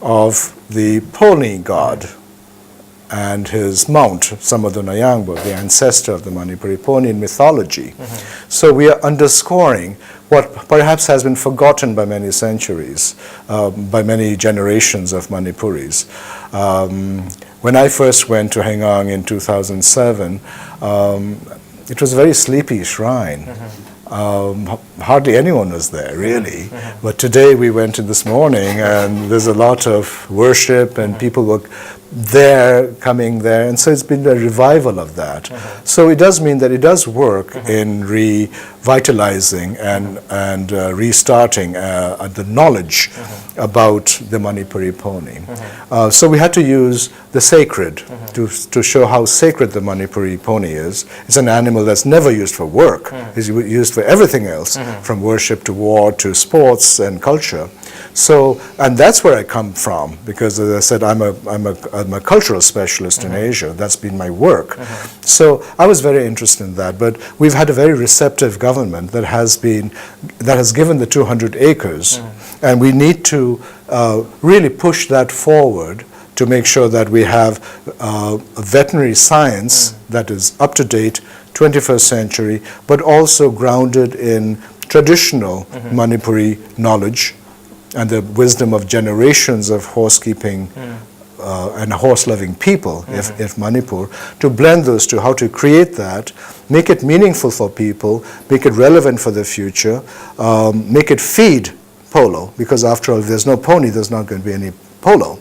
of the Poni god and his mount, Samadunayangbo, the ancestor of the Manipuri Poni in mythology. So we are underscoring what perhaps has been forgotten by many centuries, by many generations of Manipuris. When I first went to Hengang in 2007, it was a very sleepy shrine. Hardly anyone was there, really. But today we went in this morning, and there's a lot of worship, and people were there, coming there, and so it's been a revival of that. So it does mean that it does work in revitalizing and restarting the knowledge about the Manipuri Poni. So we had to use the sacred to show how sacred the Manipuri Poni is. It's an animal that's never used for work. It's used for everything else, from worship to war to sports and culture. So, and that's where I come from, because as I said, I'm a cultural specialist in Asia. That's been my work. So I was very interested in that. But we've had a very receptive government that has given the 200 acres, and we need to really push that forward to make sure that we have a veterinary science that is up to date, 21st century, but also grounded in traditional Manipuri knowledge and the wisdom of generations of horse-keeping and horse-loving people, if Manipur, to blend those two, how to create that, make it meaningful for people, make it relevant for the future, make it feed polo, because after all, if there's no pony, there's not going to be any polo.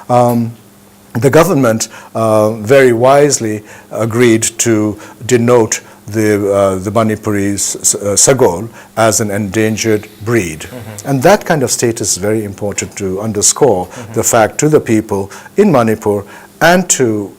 The government very wisely agreed to denote the Manipuri Sagol as an endangered breed. And that kind of status is very important to underscore the fact to the people in Manipur and to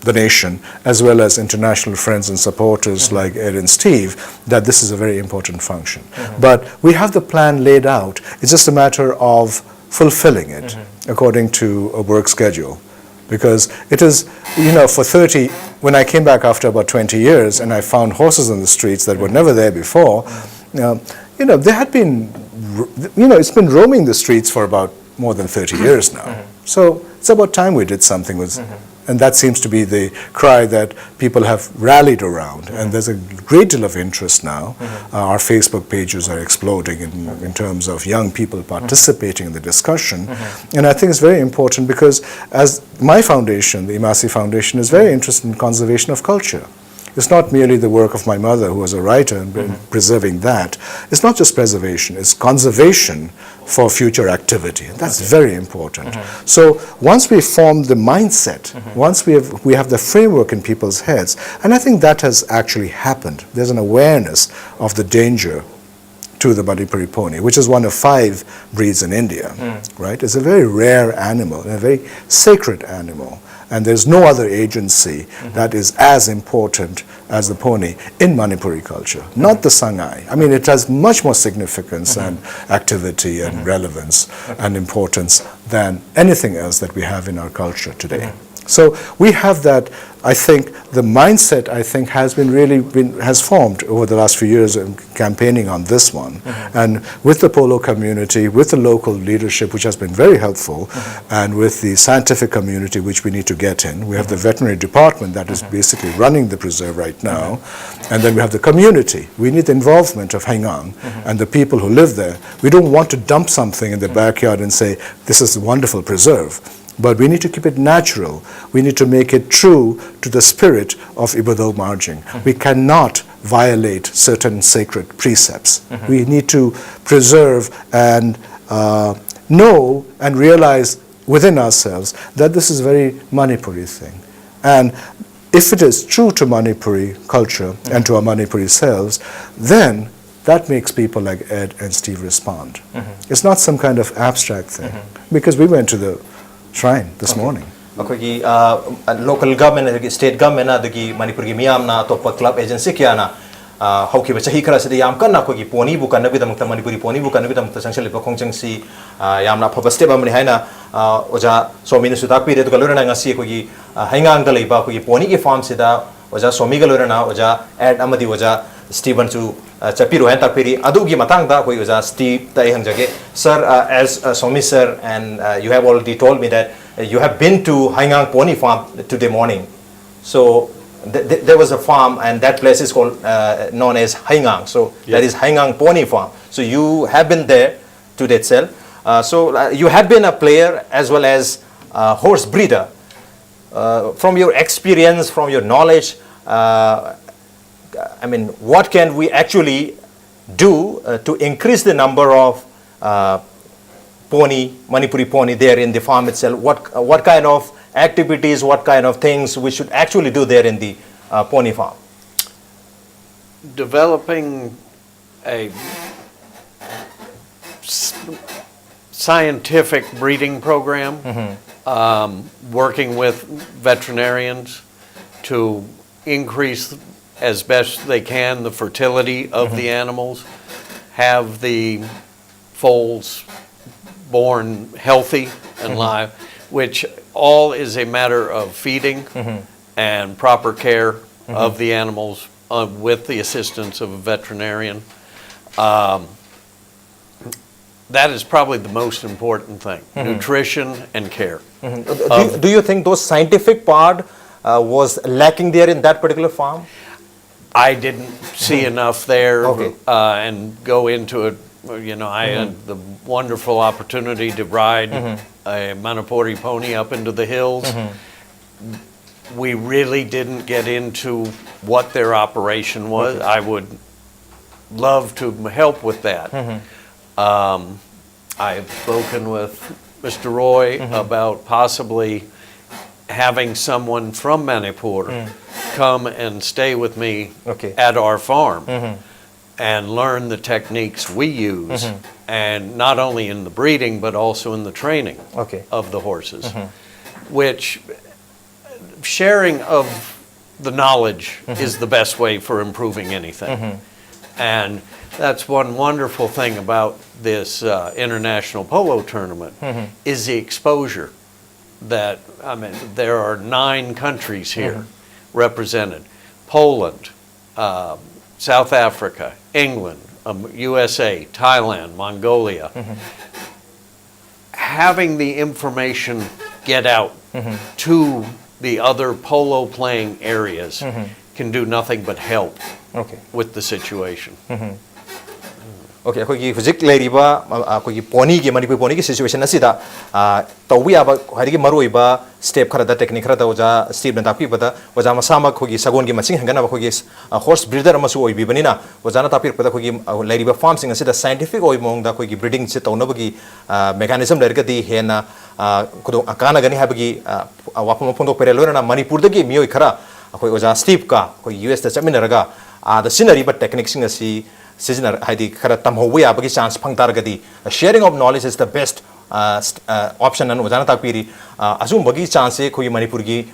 the nation, as well as international friends and supporters like Ed and Steve, that this is a very important function. But we have the plan laid out. It's just a matter of fulfilling it according to a work schedule. Because it is, for 30, when I came back after about 20 years and I found horses on the streets that were never there before, they had been, it's been roaming the streets for about more than 30 years now. So it's about time we did something with, and that seems to be the cry that people have rallied around. And there's a great deal of interest now. Our Facebook pages are exploding in terms of young people participating in the discussion. And I think it's very important because as my foundation, the Imasi Foundation, is very interested in conservation of culture. It's not merely the work of my mother, who was a writer, and preserving that. It's not just preservation, it's conservation for future activity. And that's very important. So once we form the mindset, once we have the framework in people's heads, and I think that has actually happened. There's an awareness of the danger to the Manipuri pony, which is one of 5 breeds in India, right? It's a very rare animal, and a very sacred animal. And there's no other agency that is as important as the pony in Manipuri culture, not the Sangai. I mean, it has much more significance and activity and relevance and importance than anything else that we have in our culture today. So we have that. I think the mindset, has formed over the last few years in campaigning on this one. And with the polo community, with the local leadership, which has been very helpful, and with the scientific community, which we need to get in. We have the veterinary department that is basically running the preserve right now. And then we have the community. We need the involvement of Hengang and the people who live there. We don't want to dump something in the backyard and say, this is a wonderful preserve. But we need to keep it natural. We need to make it true to the spirit of Ibadol Marjing. We cannot violate certain sacred precepts. We need to preserve and know and realize within ourselves that this is a very Manipuri thing. And if it is true to Manipuri culture and to our Manipuri selves, then that makes people like Ed and Steve respond. It's not some kind of abstract thing. Because we went to the shrine this morning. Local government, state government, Manipur Miyamna, top club agency, Kiana, how keep a Hikara City Yamkana, Pony book and Navidam Manipuri Pony book and Navidam essentially Pocongsi, Yamna Popasteba Mihana, Oja, so Minusutapi, the Galurana Sikogi, Hangang Galiba, Pony farm sida, Oja, so Migalurana, Oja, Ed Amadi Oja. Stephen to chapiru and tapiri adugi matangda koi uza Steve tai hangjage sir as Somi sir and you have already told me that you have been to Haingang Pony Farm today morning. So there was a farm and that place is called known as Haingang. So that is Haingang Pony Farm. So you have been there today itself. So you have been a player as well as a horse breeder. From your experience, from your knowledge, I mean, what can we actually do to increase the number of pony, Manipuri pony there in the farm itself? What kind of activities, what kind of things we should actually do there in the pony farm? Developing a scientific breeding program, working with veterinarians to increase as best they can the fertility of the animals, have the foals born healthy and live, which all is a matter of feeding and proper care of the animals with the assistance of a veterinarian. That is probably the most important thing, nutrition and care. Do you think those scientific part was lacking there in that particular farm? I didn't see enough there Okay. and go into it. You know, I had the wonderful opportunity to ride a Manipuri pony up into the hills. We really didn't get into what their operation was. Okay. I would love to help with that. I've spoken with Mr. Roy about possibly having someone from Manipur come and stay with me Okay. at our farm and learn the techniques we use, and not only in the breeding but also in the training Okay. of the horses, which sharing of the knowledge is the best way for improving anything. And that's one wonderful thing about this international polo tournament is the exposure that, I mean, there are 9 countries here represented: Poland, South Africa, England, USA, Thailand, Mongolia. Having the information get out to the other polo playing areas can do nothing but help Okay. with the situation. Okay, akhoi hujik leiriba akhoi pony gi Manipur pony gi situation asida tawbi aba harigi maroi ba step khara da technique khara da oja step na tapi bada oja masama khogi sagon gi maching hangana khogi horse breeder amasu oi bi banina oja na tapi pada khogi leiriba farm sing asida scientific oi mong da khogi breeding se tawna bagi mechanism lerga di hena kudo akana gani habagi wapam phondo pere lorana Manipur da gi mioi khara akhoi oja step ka khoi US da chaminaraga the scenery but techniques sing asi seasoner haidi khara tamhowi abagi chance phangtargadi sharing of knowledge is the best option and ojana takpiri asum bagi chance khoi Manipur gi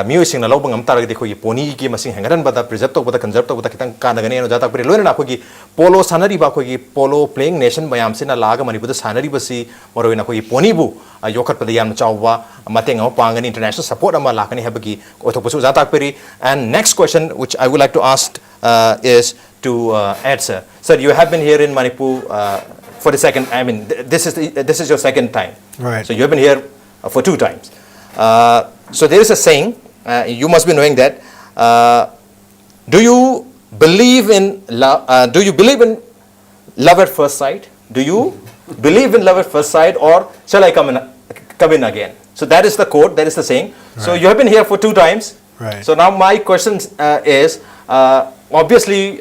mioi sing na lobang am targadi khoi pony gi masing hangaran bada preserve to bada conserve to bada kitang kanagani no jata takpiri loina khoi polo sanari ba khoi polo playing nation bayam sina laga Manipur da sanari basi moroina khoi pony bu yokat pada yam chawwa mateng am pangani international support ama lakani habagi othopusu jata takpiri. And next question which I would like to ask is to Ed sir. Sir, you have been here in Manipur for the second. I mean, this is your second time. Right. So you have been here for 2 times. So there is a saying. You must be knowing that. Do you believe in love? Do you believe in love at first sight? Do you believe in love at first sight, or shall I come in again? So that is the quote. That is the saying. So Right. you have been here for 2 times. Right. So now my question is. Obviously,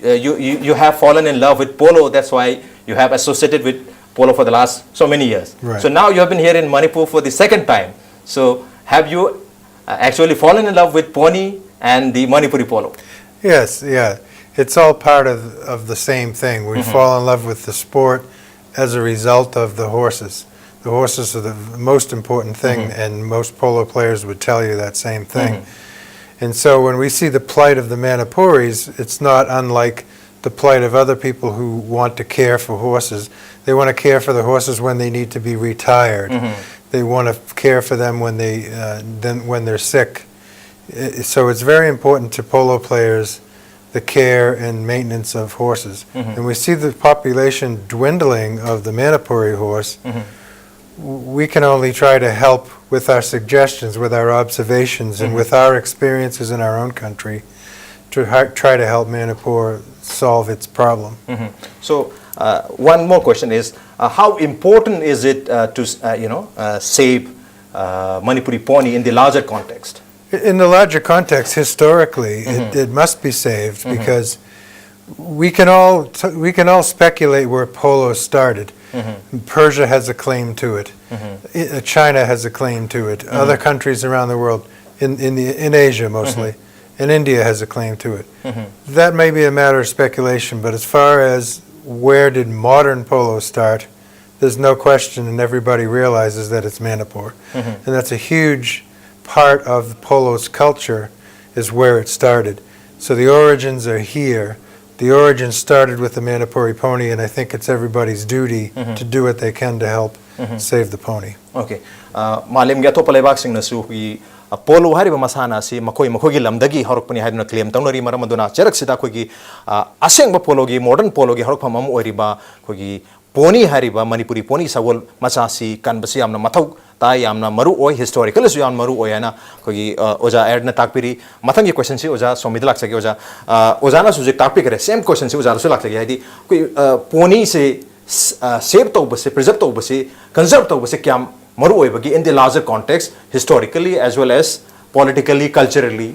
you have fallen in love with polo. That's why you have associated with polo for the last so many years. Right. So now you have been here in Manipur for the second time. So have you actually fallen in love with pony and the Manipuri polo? Yes, yeah. It's all part of the same thing. We fall in love with the sport as a result of the horses. The horses are the most important thing, and most polo players would tell you that same thing. And so when we see the plight of the Manipuris, it's not unlike the plight of other people who want to care for horses. They want to care for the horses when they need to be retired. They want to care for them when when they're sick. So it's very important to polo players the care and maintenance of horses. And we see the population dwindling of the Manipuri horse. We can only try to help with our suggestions, with our observations, and with our experiences in our own country to try to help Manipur solve its problem. So one more question is, how important is it to save Manipuri pony in the larger context? In the larger context, historically, it must be saved because we can all speculate where polo started. Persia has a claim to it. China has a claim to it. Other countries around the world, in Asia mostly, and India has a claim to it. That may be a matter of speculation, but as far as where did modern polo start, there's no question, and everybody realizes that it's Manipur. And that's a huge part of polo's culture, is where it started. So the origins are here. The origins started with the Manipuri pony, and I think it's everybody's duty to do what they can to help save the pony. Okay. Malim gato palebak sing nasu hui polo hari ba masana si makoi gi lamdagi horok pani hadna claim tawnari maramaduna cherak sida khogi aseng ba polo gi modern polo gi horok phamam oriba khogi pony hari ba Manipuri pony sagol machasi kanbasi amna mathau ta yamna maru oi historical su yam maru oi ana khogi oja add na takpiri mathang gi question si oja somidlak sagi oja oja na subject topic re same question si oja su lak sagi haidi koi pony se save to base preserve to base conserve to base kyam maru oi bagi in the larger context historically as well as politically culturally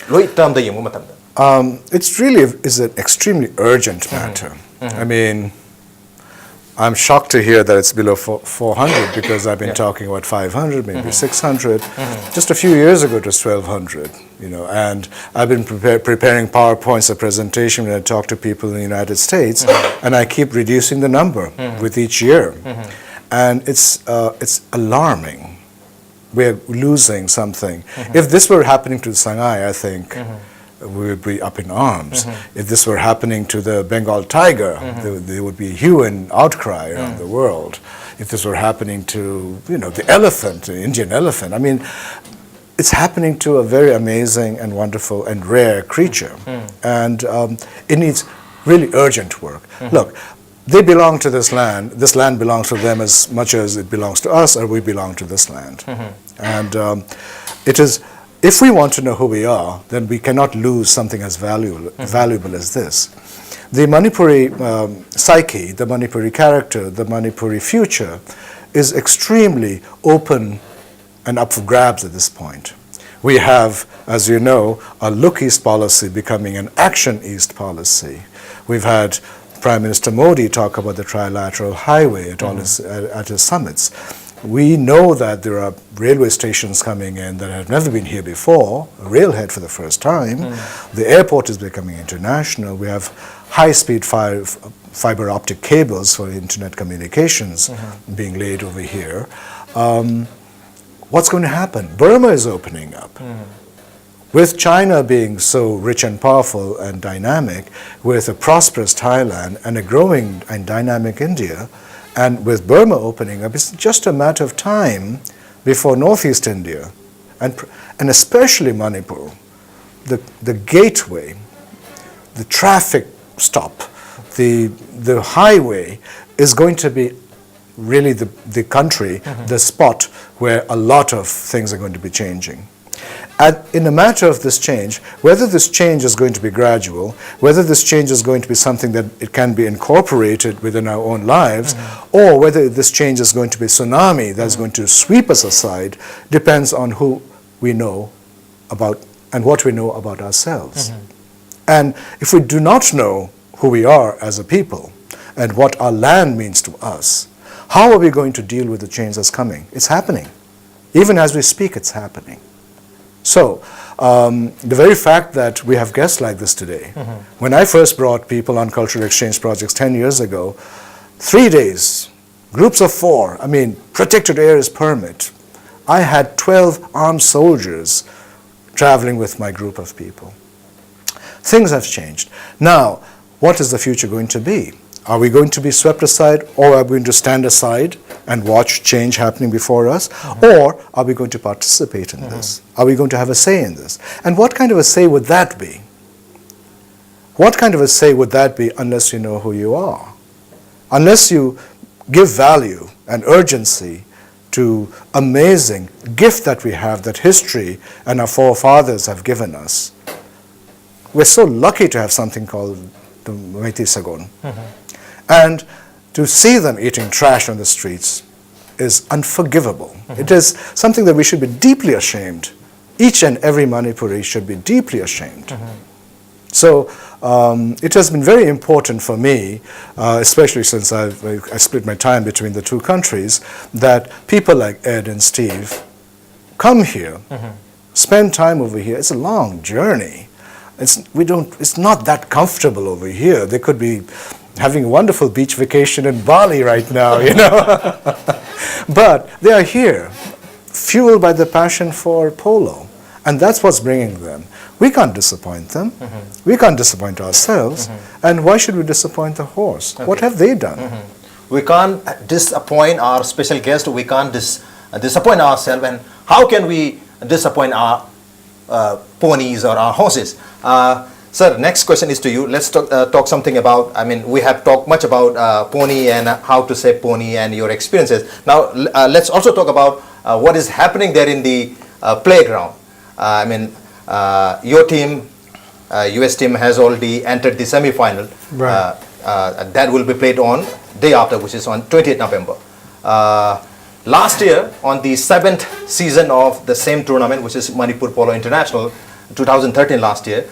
loi term da yemu matam It's really is an extremely urgent matter. I mean, I'm shocked to hear that it's below 400 because I've been talking about 500, maybe 600. Just a few years ago, it was 1,200. And I've been preparing PowerPoints, a presentation when I talk to people in the United States, and I keep reducing the number with each year. And it's alarming. We're losing something. If this were happening to Sangay, I think we would be up in arms. If this were happening to the Bengal tiger, there would be a hue and outcry around the world. If this were happening to, the elephant, the Indian elephant, I mean, it's happening to a very amazing and wonderful and rare creature. And it needs really urgent work. Look, they belong to this land. This land belongs to them as much as it belongs to us, or we belong to this land. And it is. If we want to know who we are, then we cannot lose something as valuable as this. The Manipuri psyche, the Manipuri character, the Manipuri future is extremely open and up for grabs at this point. We have, as you know, a look east policy becoming an action east policy. We've had Prime Minister Modi talk about the trilateral highway at his summits. We know that there are railway stations coming in that have never been here before, a railhead for the first time. The airport is becoming international. We have high-speed fiber optic cables for internet communications being laid over here. What's going to happen? Burma is opening up. With China being so rich and powerful and dynamic, with a prosperous Thailand and a growing and dynamic India, and with Burma opening up, it's just a matter of time before Northeast India, and especially Manipur, the gateway, the traffic stop, the highway is going to be really the country, the spot where a lot of things are going to be changing. And in a matter of this change, whether this change is going to be gradual, whether this change is going to be something that it can be incorporated within our own lives, or whether this change is going to be a tsunami that's going to sweep us aside, depends on who we know about and what we know about ourselves. And if we do not know who we are as a people and what our land means to us, how are we going to deal with the change that's coming? It's happening. Even as we speak, it's happening. So, the very fact that we have guests like this today, when I first brought people on cultural exchange projects 10 years ago, 3 days, groups of 4, protected areas permit, I had 12 armed soldiers traveling with my group of people. Things have changed. Now, what is the future going to be? Are we going to be swept aside, or are we going to stand aside and watch change happening before us? Or are we going to participate in this? Are we going to have a say in this? And what kind of a say would that be? What kind of a say would that be unless you know who you are? Unless you give value and urgency to amazing gift that we have, that history and our forefathers have given us. We're so lucky to have something called the Meitei Sagon. And to see them eating trash on the streets is unforgivable. It is something that we should be deeply ashamed. Each and every Manipuri should be deeply ashamed. So it has been very important for me, especially since I split my time between the two countries, that people like Ed and Steve come here, spend time over here. It's a long journey. It's not that comfortable over here. They could be having a wonderful beach vacation in Bali right now, you know. But they are here, fueled by the passion for polo. And that's what's bringing them. We can't disappoint them. We can't disappoint ourselves. And why should we disappoint the horse? What have they done? We can't disappoint our special guest. We can't disappoint ourselves. And how can we disappoint our ponies or our horses? Sir, next question is to you. Let's talk something about, I mean, we have talked much about pony and how to say pony and your experiences. Now, let's also talk about what is happening there in the playground. I mean, your team, US team has already entered the semi-final. Right. That will be played on day after, which is on 20th November. Last year, on the 7th season of the same tournament, which is Manipur Polo International, 2013 last year,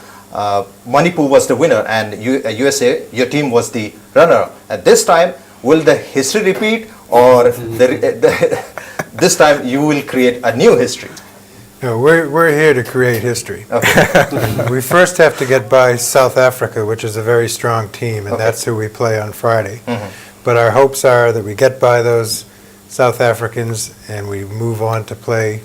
Manipur was the winner and USA, your team was the runner. At this time, will the history repeat, or this time you will create a new history? No, we're here to create history. Okay. We first have to get by South Africa, which is a very strong team, and that's who we play on Friday. But our hopes are that we get by those South Africans and we move on to play